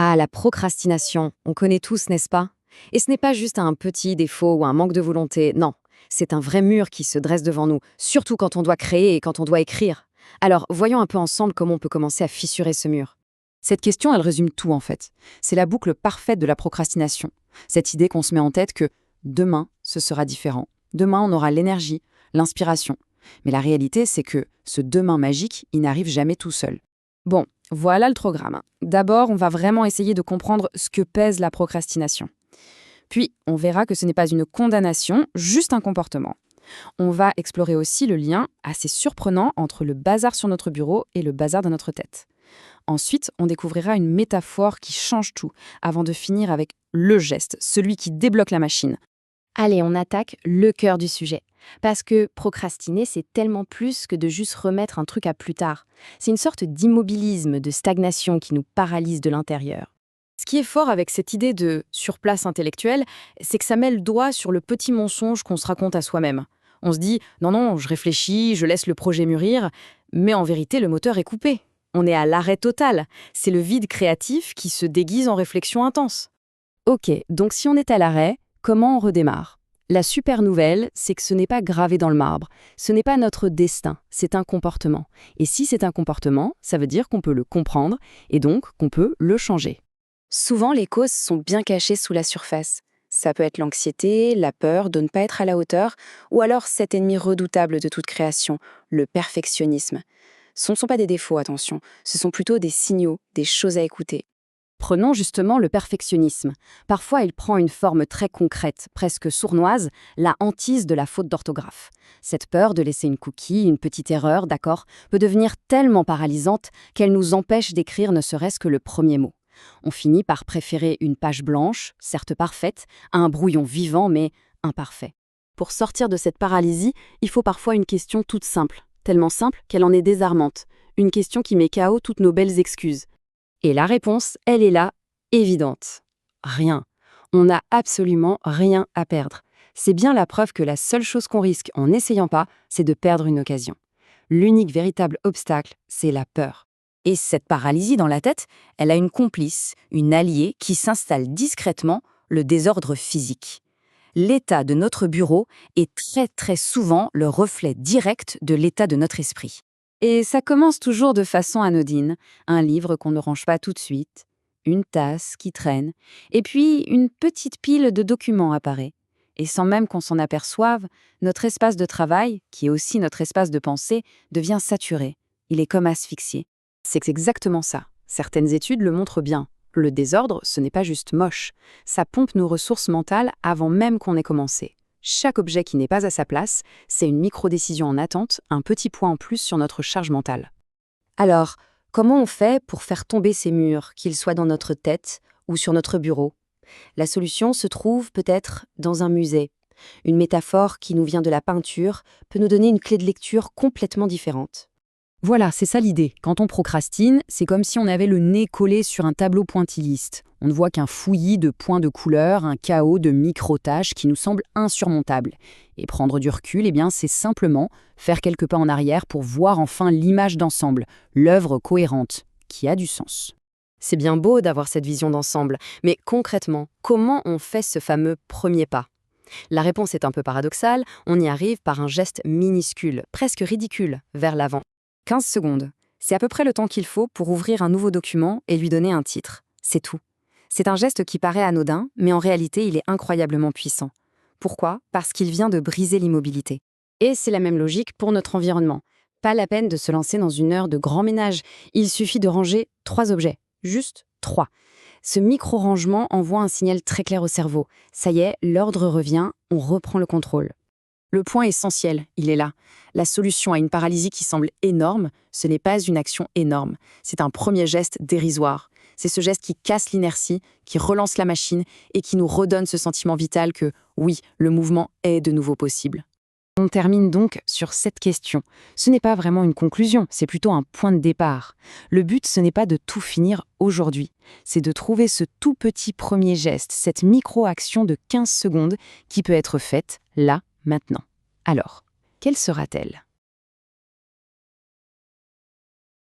Ah, la procrastination, on connaît tous, n'est-ce pas? Et ce n'est pas juste un petit défaut ou un manque de volonté, non. C'est un vrai mur qui se dresse devant nous, surtout quand on doit créer et quand on doit écrire. Alors, voyons un peu ensemble comment on peut commencer à fissurer ce mur. Cette question, elle résume tout en fait. C'est la boucle parfaite de la procrastination. Cette idée qu'on se met en tête que demain, ce sera différent. Demain, on aura l'énergie, l'inspiration. Mais la réalité, c'est que ce demain magique, il n'arrive jamais tout seul. Bon, voilà le programme. D'abord, on va vraiment essayer de comprendre ce que pèse la procrastination. Puis, on verra que ce n'est pas une condamnation, juste un comportement. On va explorer aussi le lien assez surprenant entre le bazar sur notre bureau et le bazar dans notre tête. Ensuite, on découvrira une métaphore qui change tout, avant de finir avec le geste, celui qui débloque la machine. Allez, on attaque le cœur du sujet. Parce que procrastiner, c'est tellement plus que de juste remettre un truc à plus tard. C'est une sorte d'immobilisme, de stagnation qui nous paralyse de l'intérieur. Ce qui est fort avec cette idée de surplace intellectuelle, c'est que ça met le doigt sur le petit mensonge qu'on se raconte à soi-même. On se dit « non, non, je réfléchis, je laisse le projet mûrir », mais en vérité, le moteur est coupé. On est à l'arrêt total. C'est le vide créatif qui se déguise en réflexion intense. Ok, donc si on est à l'arrêt, comment on redémarre? La super nouvelle, c'est que ce n'est pas gravé dans le marbre. Ce n'est pas notre destin, c'est un comportement. Et si c'est un comportement, ça veut dire qu'on peut le comprendre et donc qu'on peut le changer. Souvent, les causes sont bien cachées sous la surface. Ça peut être l'anxiété, la peur de ne pas être à la hauteur, ou alors cet ennemi redoutable de toute création, le perfectionnisme. Ce ne sont pas des défauts, attention, ce sont plutôt des signaux, des choses à écouter. Prenons justement le perfectionnisme. Parfois, il prend une forme très concrète, presque sournoise, la hantise de la faute d'orthographe. Cette peur de laisser une coquille, une petite erreur, d'accord, peut devenir tellement paralysante qu'elle nous empêche d'écrire ne serait-ce que le premier mot. On finit par préférer une page blanche, certes parfaite, à un brouillon vivant mais imparfait. Pour sortir de cette paralysie, il faut parfois une question toute simple, tellement simple qu'elle en est désarmante, une question qui met KO toutes nos belles excuses. Et la réponse, elle est là, évidente. Rien. On n'a absolument rien à perdre. C'est bien la preuve que la seule chose qu'on risque en n'essayant pas, c'est de perdre une occasion. L'unique véritable obstacle, c'est la peur. Et cette paralysie dans la tête, elle a une complice, une alliée qui s'installe discrètement, le désordre physique. L'état de notre bureau est très souvent le reflet direct de l'état de notre esprit. Et ça commence toujours de façon anodine, un livre qu'on ne range pas tout de suite, une tasse qui traîne, et puis une petite pile de documents apparaît. Et sans même qu'on s'en aperçoive, notre espace de travail, qui est aussi notre espace de pensée, devient saturé. Il est comme asphyxié. C'est exactement ça. Certaines études le montrent bien. Le désordre, ce n'est pas juste moche. Ça pompe nos ressources mentales avant même qu'on ait commencé. Chaque objet qui n'est pas à sa place, c'est une micro-décision en attente, un petit point en plus sur notre charge mentale. Alors, comment on fait pour faire tomber ces murs, qu'ils soient dans notre tête ou sur notre bureau? La solution se trouve peut-être dans un musée. Une métaphore qui nous vient de la peinture peut nous donner une clé de lecture complètement différente. Voilà, c'est ça l'idée. Quand on procrastine, c'est comme si on avait le nez collé sur un tableau pointilliste. On ne voit qu'un fouillis de points de couleur, un chaos de micro-tâches qui nous semble insurmontable. Et prendre du recul, eh bien, c'est simplement faire quelques pas en arrière pour voir enfin l'image d'ensemble, l'œuvre cohérente, qui a du sens. C'est bien beau d'avoir cette vision d'ensemble, mais concrètement, comment on fait ce fameux premier pas? La réponse est un peu paradoxale, on y arrive par un geste minuscule, presque ridicule, vers l'avant. 15 secondes, c'est à peu près le temps qu'il faut pour ouvrir un nouveau document et lui donner un titre. C'est tout. C'est un geste qui paraît anodin, mais en réalité, il est incroyablement puissant. Pourquoi? Parce qu'il vient de briser l'immobilité. Et c'est la même logique pour notre environnement. Pas la peine de se lancer dans une heure de grand ménage. Il suffit de ranger 3 objets. Juste 3. Ce micro-rangement envoie un signal très clair au cerveau. Ça y est, l'ordre revient, on reprend le contrôle. Le point essentiel, il est là. La solution à une paralysie qui semble énorme, ce n'est pas une action énorme. C'est un premier geste dérisoire. C'est ce geste qui casse l'inertie, qui relance la machine et qui nous redonne ce sentiment vital que, oui, le mouvement est de nouveau possible. On termine donc sur cette question. Ce n'est pas vraiment une conclusion, c'est plutôt un point de départ. Le but, ce n'est pas de tout finir aujourd'hui. C'est de trouver ce tout petit premier geste, cette micro-action de 15 secondes qui peut être faite là, maintenant. Alors, quelle sera-t-elle ?